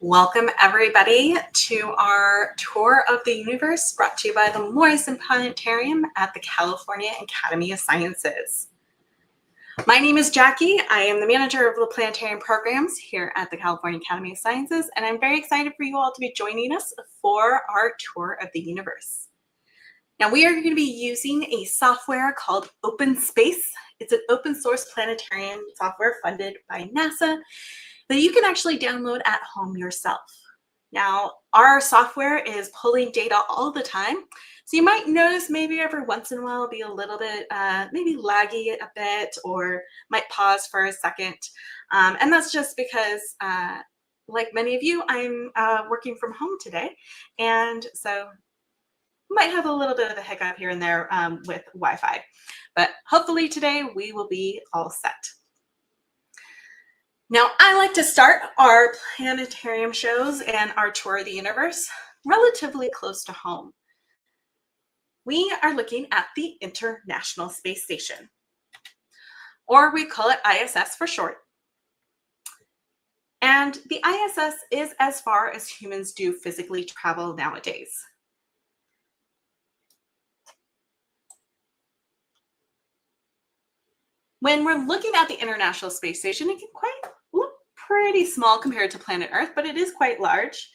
Welcome, everybody, to our tour of the universe brought to you by the Morrison Planetarium at the California Academy of Sciences. My name is Jackie. I am the manager of the planetarium programs here at the California Academy of Sciences, and I'm very excited for you all to be joining us for our tour of the universe. Now, we are going to be using a software called OpenSpace. It's an open source planetarium software funded by NASA that you can actually download at home yourself. Now, our software is pulling data all the time, so you might notice maybe every once in a while be a little bit maybe laggy a bit, or might pause for a second. And that's just because, like many of you, I'm working from home today, and so might have a little bit of a hiccup here and there with Wi-Fi. But hopefully today we will be all set. Now, I like to start our planetarium shows and our tour of the universe relatively close to home. We are looking at the International Space Station, or we call it ISS for short. And the ISS is as far as humans do physically travel nowadays. When we're looking at the International Space Station, it can look pretty small compared to planet Earth, but it is quite large.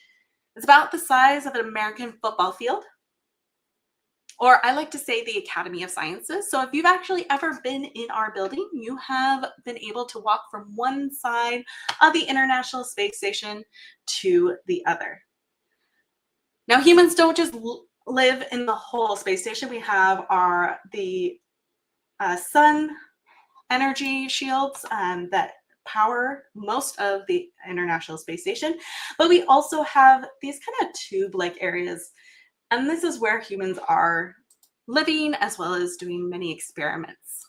It's about the size of an American football field, or I like to say the Academy of Sciences. So if you've actually ever been in our building, you have been able to walk from one side of the International Space Station to the other. Now, humans don't just live in the whole space station. We have the sun energy shields that power most of the International Space Station, but we also have these kind of tube-like areas, and this is where humans are living as well as doing many experiments.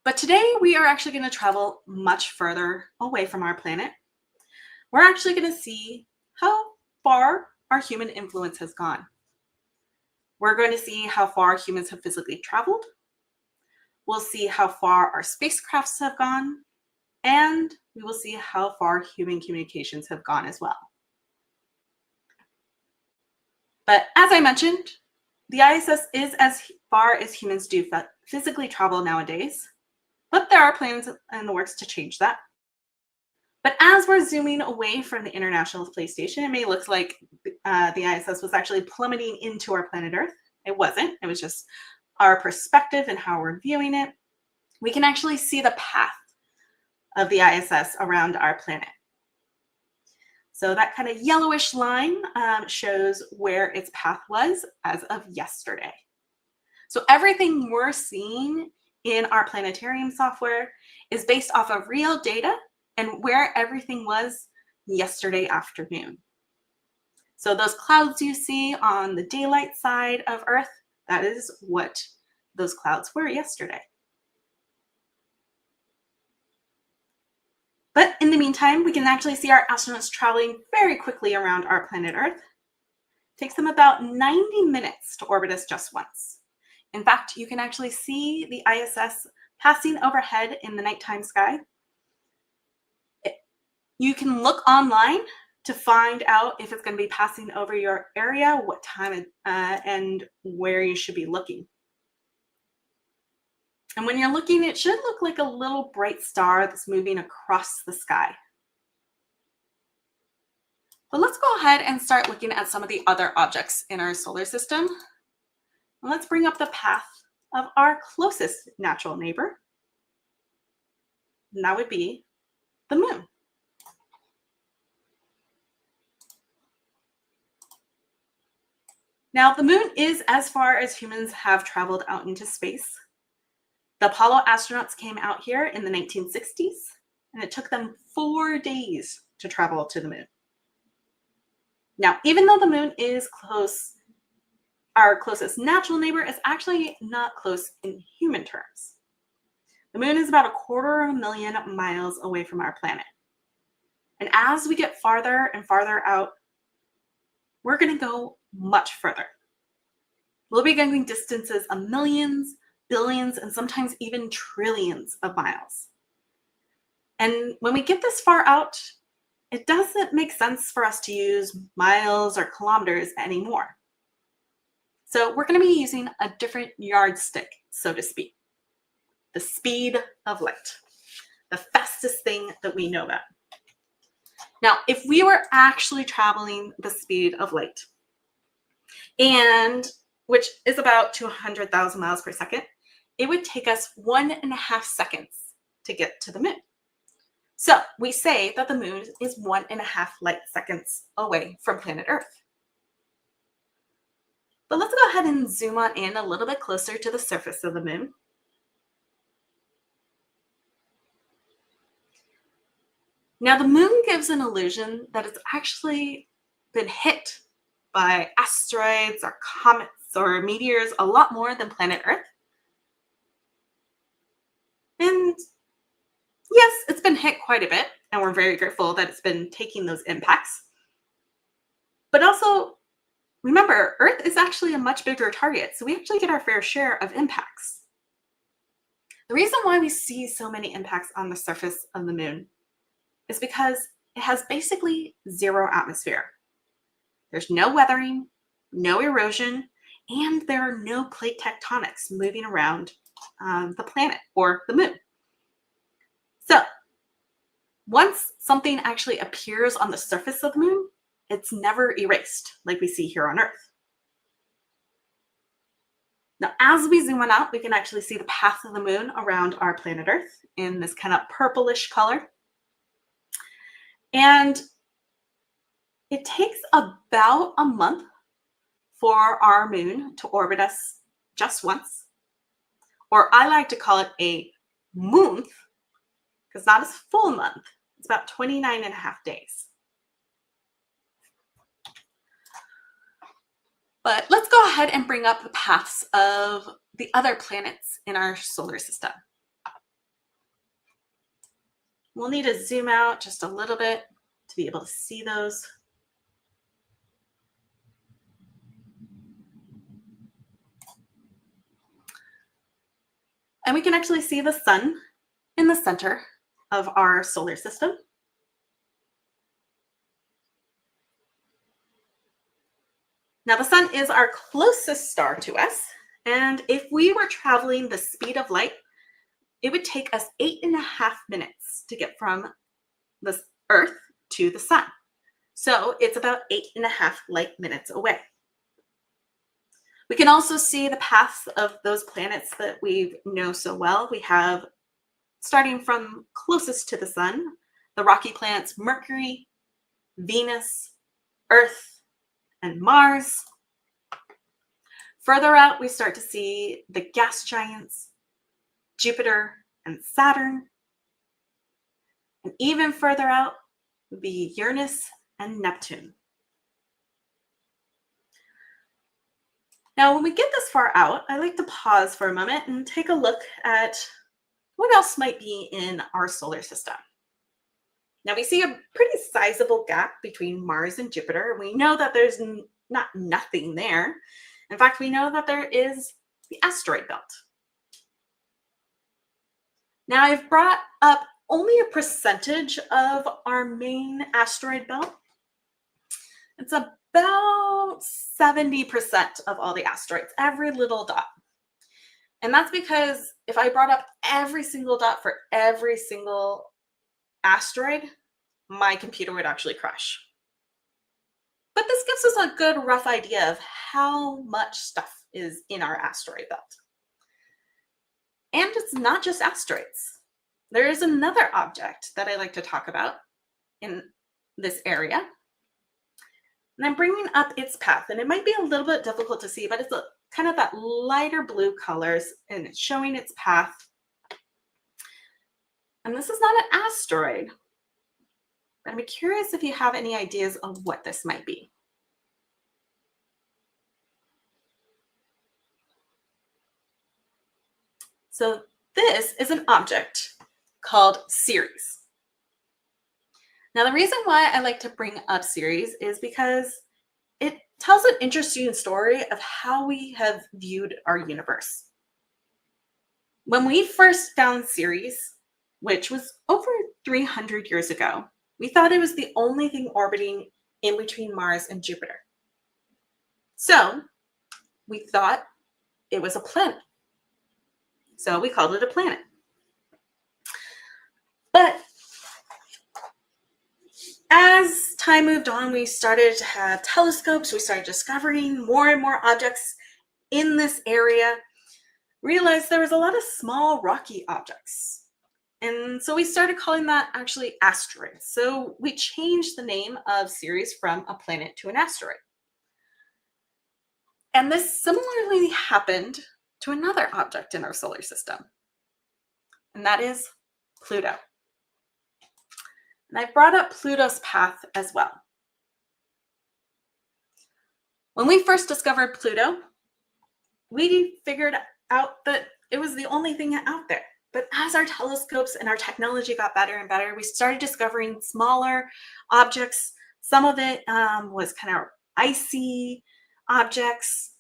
But today we are actually going to travel much further away from our planet. We're actually going to see how far our human influence has gone. We're going to see how far humans have physically traveled. We'll see how far our spacecrafts have gone, and we will see how far human communications have gone as well. But as I mentioned, the ISS is as far as humans do physically travel nowadays, but there are plans in the works to change that. But as we're zooming away from the International Space Station, it may look like the ISS was actually plummeting into our planet Earth. It wasn't. It was just our perspective and how we're viewing it. We can actually see the path of the ISS around our planet. So that kind of yellowish line shows where its path was as of yesterday. So everything we're seeing in our planetarium software is based off of real data and where everything was yesterday afternoon. So those clouds you see on the daylight side of Earth, that is what those clouds were yesterday. But in the meantime, we can actually see our astronauts traveling very quickly around our planet Earth. It takes them about 90 minutes to orbit us just once. In fact, you can actually see the ISS passing overhead in the nighttime sky. You can look online to find out if it's going to be passing over your area, what time, and where you should be looking. And when you're looking, it should look like a little bright star that's moving across the sky. But let's go ahead and start looking at some of the other objects in our solar system. And let's bring up the path of our closest natural neighbor. And that would be the moon. Now, the moon is as far as humans have traveled out into space. The Apollo astronauts came out here in the 1960s, and it took them 4 days to travel to the moon. Now, even though the moon is close, our closest natural neighbor is actually not close in human terms. The moon is about 250,000 miles away from our planet. And as we get farther and farther out, we're going to go much further. We'll be going distances of millions, billions, and sometimes even trillions of miles. And when we get this far out, it doesn't make sense for us to use miles or kilometers anymore. So we're going to be using a different yardstick, so to speak. The speed of light, the fastest thing that we know about. Now, if we were actually traveling the speed of light, and which is about 200,000 miles per second, it would take us 1.5 seconds to get to the moon. So we say that the moon is 1.5 light seconds away from planet Earth. But let's go ahead and zoom on in a little bit closer to the surface of the moon. Now, the moon gives an illusion that it's actually been hit by asteroids or comets or meteors a lot more than planet Earth. And yes, it's been hit quite a bit, and we're very grateful that it's been taking those impacts. But also, remember, Earth is actually a much bigger target, so we actually get our fair share of impacts. The reason why we see so many impacts on the surface of the moon is because it has basically zero atmosphere. There's no weathering, no erosion, and there are no plate tectonics moving around the planet or the moon. So once something actually appears on the surface of the moon, it's never erased like we see here on Earth. Now, as we zoom on out, we can actually see the path of the moon around our planet Earth in this kind of purplish color. And it takes about a month for our moon to orbit us just once. Or I like to call it a month, because not a full month. It's about 29.5 days. But let's go ahead and bring up the paths of the other planets in our solar system. We'll need to zoom out just a little bit to be able to see those. And we can actually see the sun in the center of our solar system. Now, the sun is our closest star to us, and if we were traveling the speed of light, it would take us 8.5 minutes to get from the Earth to the sun. So it's about 8.5 light minutes away. We can also see the paths of those planets that we know so well. We have, starting from closest to the sun, the rocky planets Mercury, Venus, Earth, and Mars. Further out, we start to see the gas giants, Jupiter and Saturn. And even further out would be Uranus and Neptune. Now, when we get this far out, I like to pause for a moment and take a look at what else might be in our solar system. Now, we see a pretty sizable gap between Mars and Jupiter. We know that there's not nothing there. In fact, we know that there is the asteroid belt. Now, I've brought up only a percentage of our main asteroid belt. It's about 70% of all the asteroids, every little dot. And that's because if I brought up every single dot for every single asteroid, my computer would actually crash. But this gives us a good rough idea of how much stuff is in our asteroid belt. And it's not just asteroids. There is another object that I like to talk about in this area. And I'm bringing up its path, and it might be a little bit difficult to see, but it's kind of that lighter blue colors, and it's showing its path. And this is not an asteroid, but I'm curious if you have any ideas of what this might be. So this is an object called Ceres. Now, the reason why I like to bring up Ceres is because it tells an interesting story of how we have viewed our universe. When we first found Ceres, which was over 300 years ago, We thought it was the only thing orbiting in between Mars and Jupiter. So we thought it was a planet. So we called it a planet. But as time moved on, we started to have telescopes. We started discovering more and more objects in this area. Realized there was a lot of small rocky objects. And so we started calling that actually asteroids. So we changed the name of Ceres from a planet to an asteroid. And this similarly happened to another object in our solar system, and that is Pluto. And I brought up Pluto's path as well. When we first discovered Pluto, we figured out that it was the only thing out there. But as our telescopes and our technology got better and better, we started discovering smaller objects. Some of it was kind of icy objects.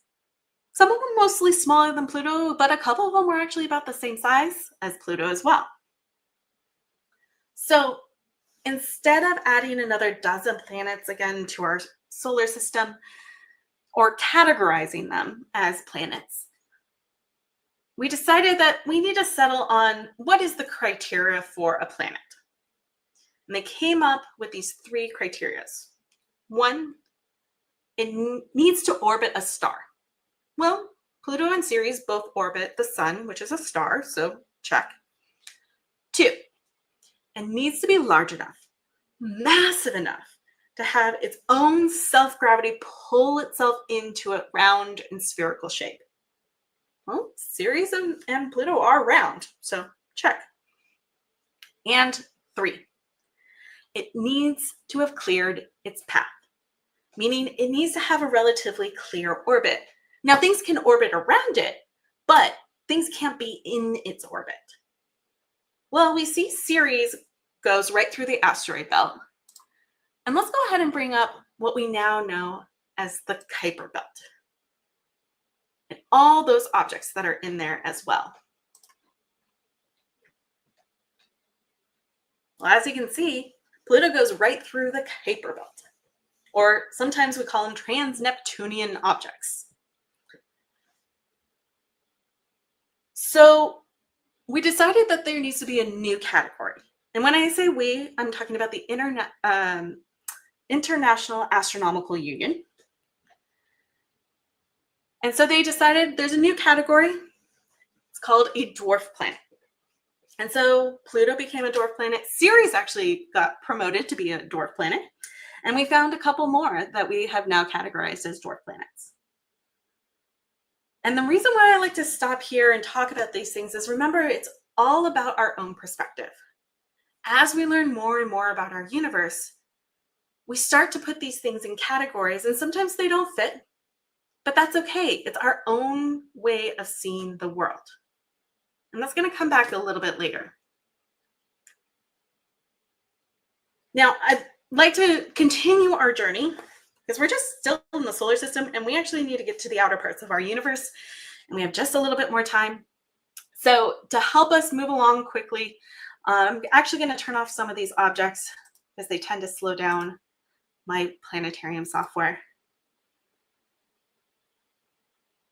Some of them mostly smaller than Pluto, but a couple of them were actually about the same size as Pluto as well. So instead of adding another dozen planets again to our solar system or categorizing them as planets, we decided that we need to settle on what is the criteria for a planet. And they came up with these 3 criteria. 1, it needs to orbit a star. Well, Pluto and Ceres both orbit the sun, which is a star, so check. 2, it needs to be large enough, massive enough to have its own self-gravity pull itself into a round and spherical shape. Well, Ceres and Pluto are round, so check. And 3, it needs to have cleared its path, meaning it needs to have a relatively clear orbit. Now, things can orbit around it, but things can't be in its orbit. Well, we see Ceres goes right through the asteroid belt. And let's go ahead and bring up what we now know as the Kuiper Belt, and all those objects that are in there as well. Well, as you can see, Pluto goes right through the Kuiper Belt, or sometimes we call them trans-Neptunian objects. So we decided that there needs to be a new category. And when I say we, I'm talking about the International Astronomical Union. And so they decided there's a new category. It's called a dwarf planet. And so Pluto became a dwarf planet. Ceres actually got promoted to be a dwarf planet. And we found a couple more that we have now categorized as dwarf planets. And the reason why I like to stop here and talk about these things is, remember, it's all about our own perspective. As we learn more and more about our universe, we start to put these things in categories, and sometimes they don't fit, but that's okay. It's our own way of seeing the world. And that's going to come back a little bit later. Now, I'd like to continue our journey, because we're just still in the solar system, and we actually need to get to the outer parts of our universe, and we have just a little bit more time. So to help us move along quickly, I'm actually going to turn off some of these objects because they tend to slow down my planetarium software.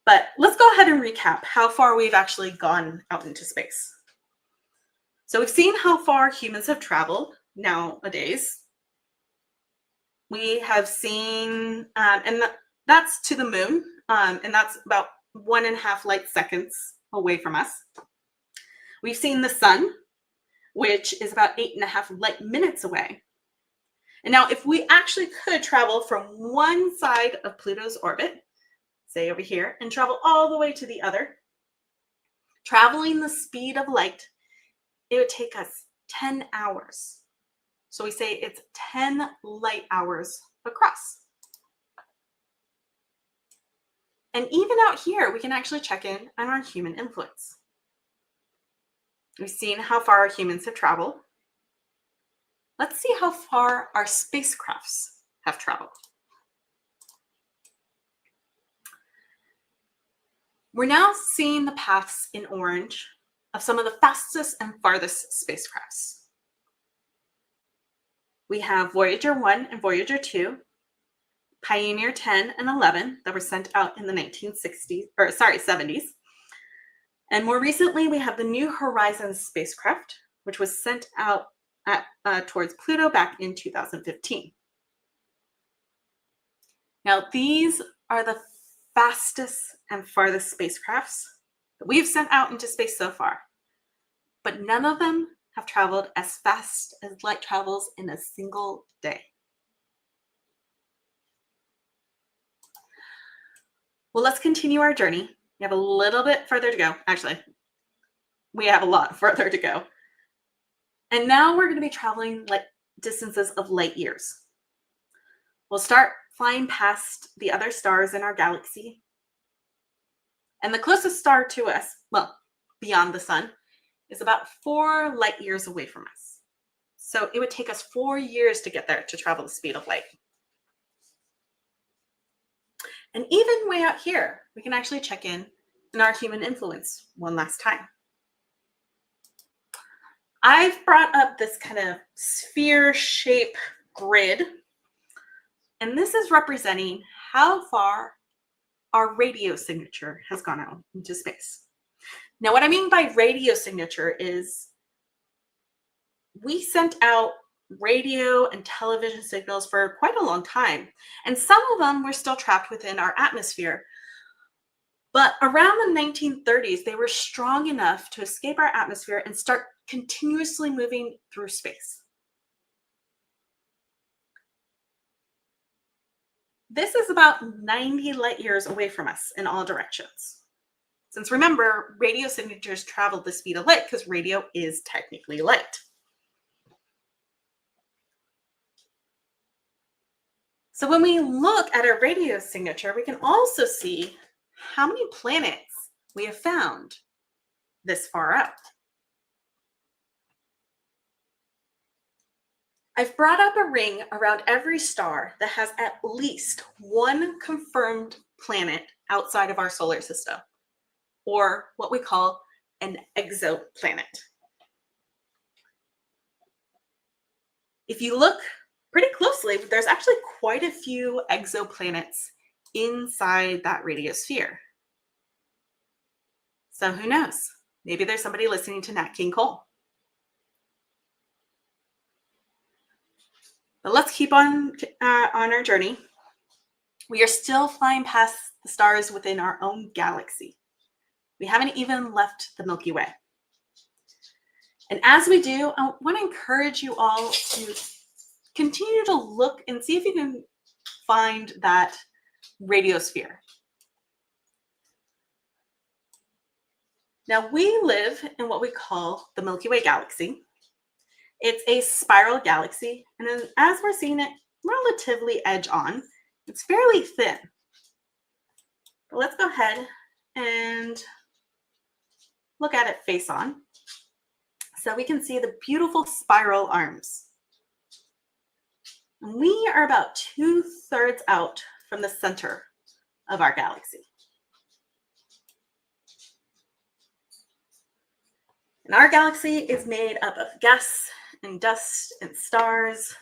But let's go ahead and recap how far we've actually gone out into space. So we've seen how far humans have traveled nowadays. We have seen, and that's to the moon, and that's about 1.5 light seconds away from us. We've seen the sun, which is about 8.5 light minutes away. And now if we actually could travel from one side of Pluto's orbit, say over here, and travel all the way to the other, traveling the speed of light, it would take us 10 hours. So we say it's 10 light hours across. And even out here, we can actually check in on our human influence. We've seen how far our humans have traveled. Let's see how far our spacecrafts have traveled. We're now seeing the paths in orange of some of the fastest and farthest spacecrafts. We have Voyager 1 and Voyager 2, Pioneer 10 and 11 that were sent out in the 70s. And more recently, we have the New Horizons spacecraft, which was sent out towards Pluto back in 2015. Now, these are the fastest and farthest spacecrafts that we've sent out into space so far, but none of them have traveled as fast as light travels in a single day. Well, let's continue our journey. We have a little bit further to go. Actually, we have a lot further to go. And now we're going to be traveling distances of light years. We'll start flying past the other stars in our galaxy. And the closest star to us, well, beyond the sun, is about 4 light years away from us. So it would take us 4 years to get there to travel the speed of light. And even way out here, we can actually check in our human influence one last time. I've brought up this kind of sphere shape grid, and this is representing how far our radio signature has gone out into space. Now, what I mean by radio signature is we sent out radio and television signals for quite a long time, and some of them were still trapped within our atmosphere. But around the 1930s, they were strong enough to escape our atmosphere and start continuously moving through space. This is about 90 light years away from us in all directions. Since remember, radio signatures travel the speed of light because radio is technically light. So when we look at our radio signature, we can also see how many planets we have found this far out. I've brought up a ring around every star that has at least one confirmed planet outside of our solar system, or what we call an exoplanet. If you look pretty closely, there's actually quite a few exoplanets inside that radiosphere. So who knows? Maybe there's somebody listening to Nat King Cole. But let's keep on our journey. We are still flying past the stars within our own galaxy. We haven't even left the Milky Way. And as we do, I want to encourage you all to continue to look and see if you can find that radiosphere. Now, we live in what we call the Milky Way galaxy. It's a spiral galaxy, and as we're seeing it relatively edge on, it's fairly thin. But let's go ahead and look at it face on, so we can see the beautiful spiral arms. And we are about 2/3 out from the center of our galaxy. And our galaxy is made up of gas and dust and stars.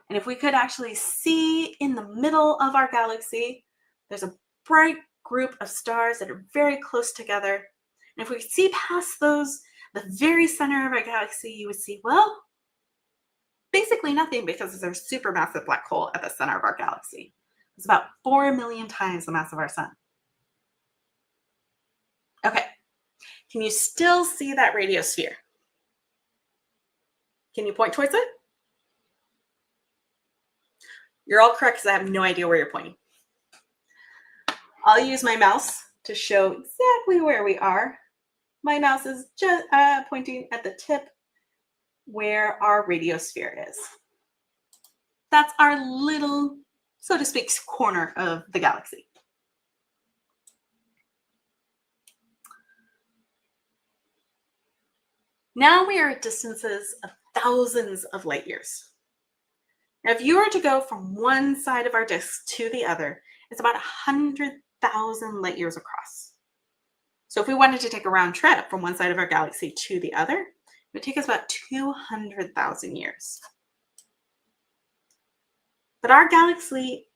And if we could actually see in the middle of our galaxy, there's a bright group of stars that are very close together. And if we could see past those, the very center of our galaxy, you would see, well, basically nothing, because there's a supermassive black hole at the center of our galaxy. It's about 4 million times the mass of our sun. Okay, can you still see that radiosphere? Can you point towards it? You're all correct, because I have no idea where you're pointing. I'll use my mouse to show exactly where we are. My mouse is just pointing at the tip where our radiosphere is. That's our little, so to speak, corner of the galaxy. Now we are at distances of thousands of light years. Now, if you were to go from one side of our disk to the other, it's about 100,000 light years across. So if we wanted to take a round trip from one side of our galaxy to the other, it would take us about 200,000 years. But our galaxy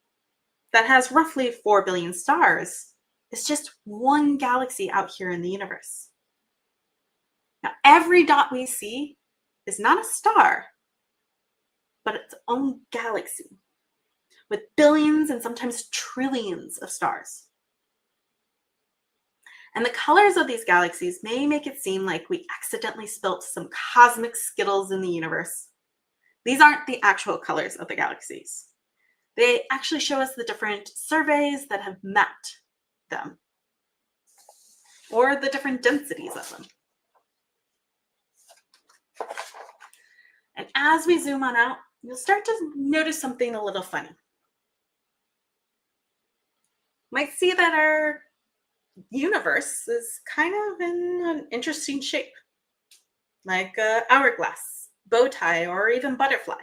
that has roughly 4 billion stars is just one galaxy out here in the universe. Now, every dot we see is not a star, but its own galaxy with billions and sometimes trillions of stars. And the colors of these galaxies may make it seem like we accidentally spilt some cosmic Skittles in the universe. These aren't the actual colors of the galaxies. They actually show us the different surveys that have mapped them, or the different densities of them. And as we zoom on out, you'll start to notice something a little funny. You might see that our universe is kind of in an interesting shape, like an hourglass, bow tie, or even butterfly.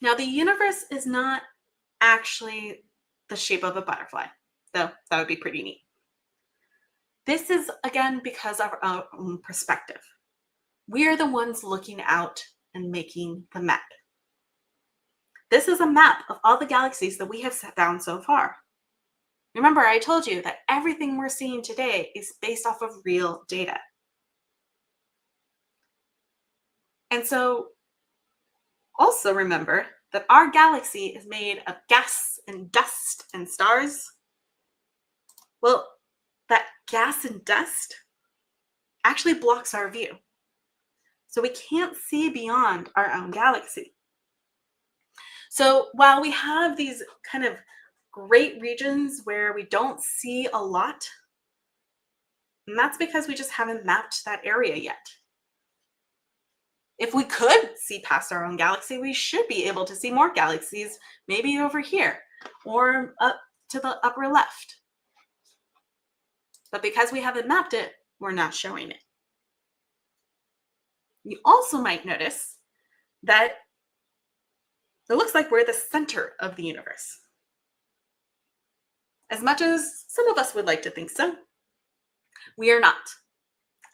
Now, the universe is not actually the shape of a butterfly, though that would be pretty neat. This is, again, because of our own perspective. We are the ones looking out and making the map. This is a map of all the galaxies that we have found so far. Remember, I told you that everything we're seeing today is based off of real data. And so also remember that our galaxy is made of gas and dust and stars. Well, that gas and dust actually blocks our view. So we can't see beyond our own galaxy. So while we have these kind of great regions where we don't see a lot, and that's because we just haven't mapped that area yet. If we could see past our own galaxy, we should be able to see more galaxies, maybe over here or up to the upper left. But because we haven't mapped it, we're not showing it. You also might notice that it looks like we're the center of the universe. As much as some of us would like to think so, we are not.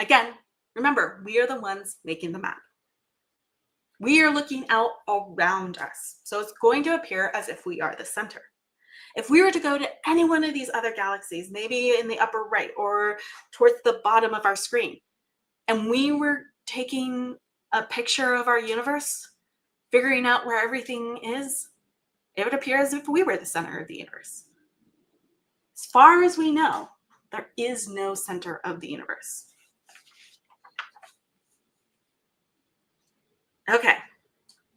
Again, remember, we are the ones making the map. We are looking out around us, so it's going to appear as if we are the center. If we were to go to any one of these other galaxies, maybe in the upper right or towards the bottom of our screen, and we were taking a picture of our universe, figuring out where everything is, it would appear as if we were the center of the universe. As far as we know, there is no center of the universe. Okay,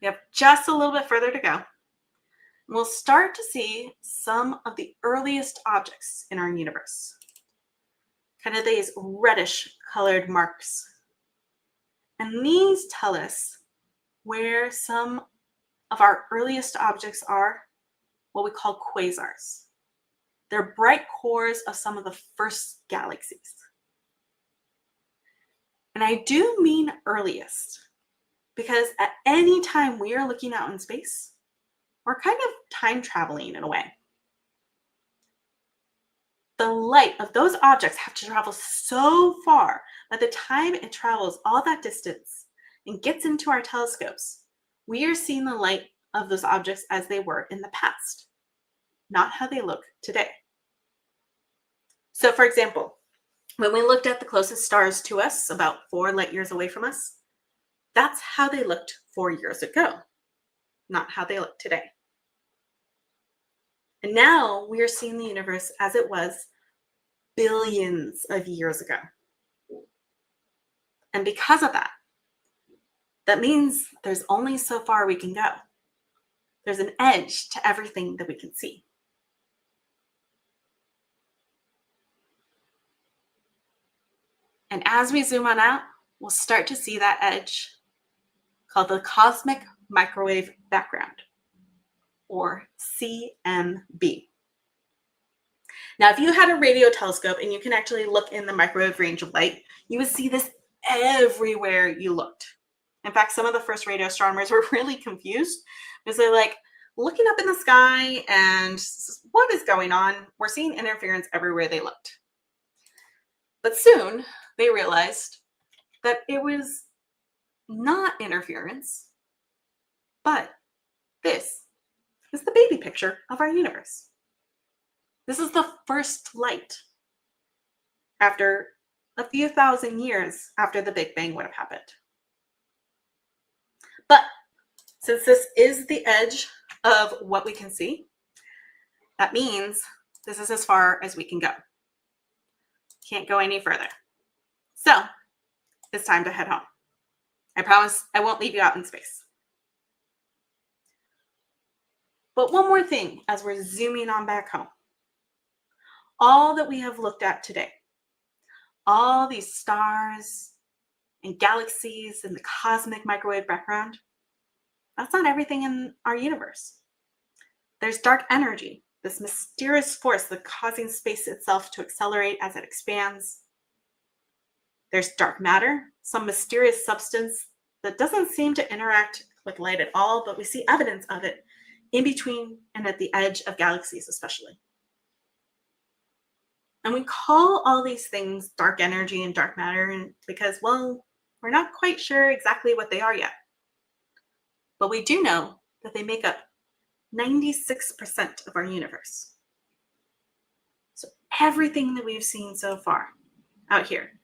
we have just a little bit further to go. We'll start to see some of the earliest objects in our universe. Kind of these reddish colored marks. And these tell us where some of our earliest objects are, what we call quasars. They're bright cores of some of the first galaxies. And I do mean earliest, because at any time we are looking out in space, we're kind of time traveling in a way. The light of those objects have to travel so far that the time it travels all that distance and gets into our telescopes, we are seeing the light of those objects as they were in the past, not how they look today. So for example, when we looked at the closest stars to us, about 4 light years away from us, that's how they looked 4 years ago, not how they look today. And now we are seeing the universe as it was billions of years ago. And because of that, that means there's only so far we can go. There's an edge to everything that we can see. And as we zoom on out, we'll start to see that edge called the cosmic microwave background, or CMB. Now, if you had a radio telescope and you can actually look in the microwave range of light, you would see this everywhere you looked. In fact, some of the first radio astronomers were really confused because they're like, looking up in the sky and what is going on? We're seeing interference everywhere they looked. But soon they realized that it was not interference, but This is the baby picture of our universe. This is the first light after a few thousand years after the Big Bang would have happened. But since this is the edge of what we can see, that means this is as far as we can go. Can't go any further. So it's time to head home. I promise I won't leave you out in space. But one more thing as we're zooming on back home. All that we have looked at today, all these stars and galaxies and the cosmic microwave background, that's not everything in our universe. There's dark energy, this mysterious force that's causing space itself to accelerate as it expands. There's dark matter, some mysterious substance that doesn't seem to interact with light at all, but we see evidence of it in between and at the edge of galaxies especially. And we call all these things dark energy and dark matter because, well, we're not quite sure exactly what they are yet. But we do know that they make up 96% of our universe. So everything that we've seen so far out here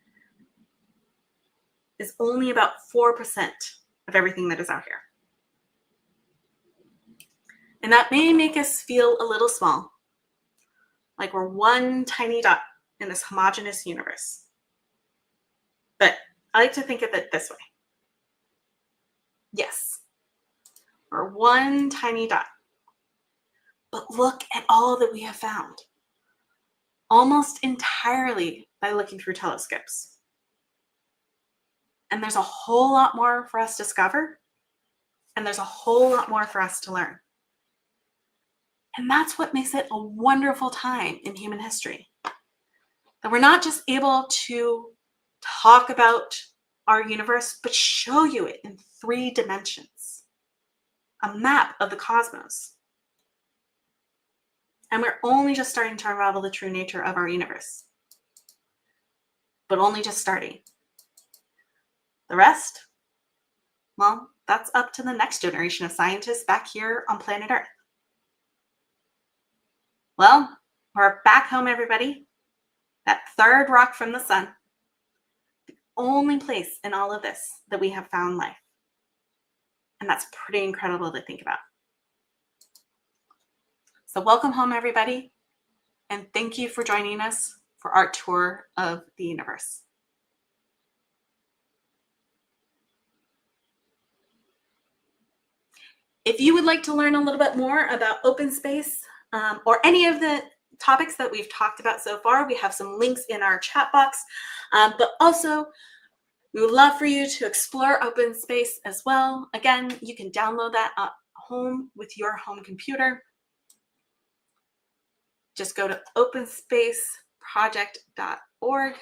is only about 4% of everything that is out here. And that may make us feel a little small, like we're one tiny dot in this homogeneous universe. But I like to think of it this way. Yes, we're one tiny dot. But look at all that we have found, almost entirely by looking through telescopes. And there's a whole lot more for us to discover, and there's a whole lot more for us to learn. And that's what makes it a wonderful time in human history. That we're not just able to talk about our universe, but show you it in 3 dimensions, a map of the cosmos. And we're only just starting to unravel the true nature of our universe, but only just starting. The rest, well, that's up to the next generation of scientists back here on planet Earth. Well, we're back home, everybody. That third rock from the sun. The only place in all of this that we have found life. And that's pretty incredible to think about. So welcome home, everybody. And thank you for joining us for our tour of the universe. If you would like to learn a little bit more about OpenSpace or any of the topics that we've talked about so far, we have some links in our chat box. But also, we would love for you to explore OpenSpace as well. Again, you can download that at home with your home computer. Just go to openspaceproject.org.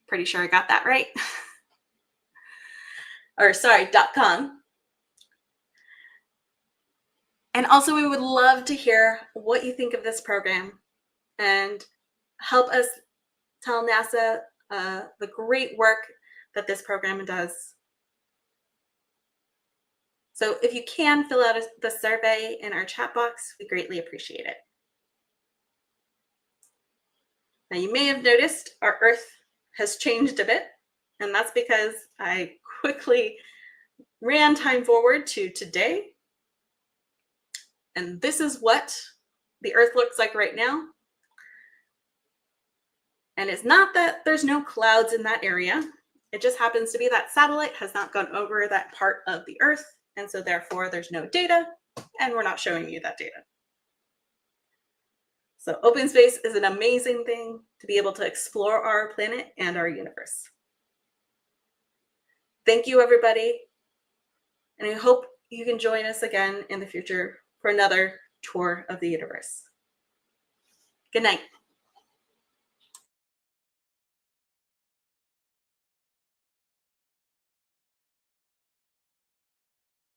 Pretty sure I got that right. Or sorry, .com. And also, we would love to hear what you think of this program and help us tell NASA the great work that this program does. So if you can fill out the survey in our chat box, we greatly appreciate it. Now, you may have noticed our Earth has changed a bit, and that's because I quickly ran time forward to today. And this is what the Earth looks like right now. And it's not that there's no clouds in that area. It just happens to be that satellite has not gone over that part of the Earth. And so therefore there's no data, and we're not showing you that data. So OpenSpace is an amazing thing to be able to explore our planet and our universe. Thank you, everybody. And I hope you can join us again in the future for another tour of the universe. Good night.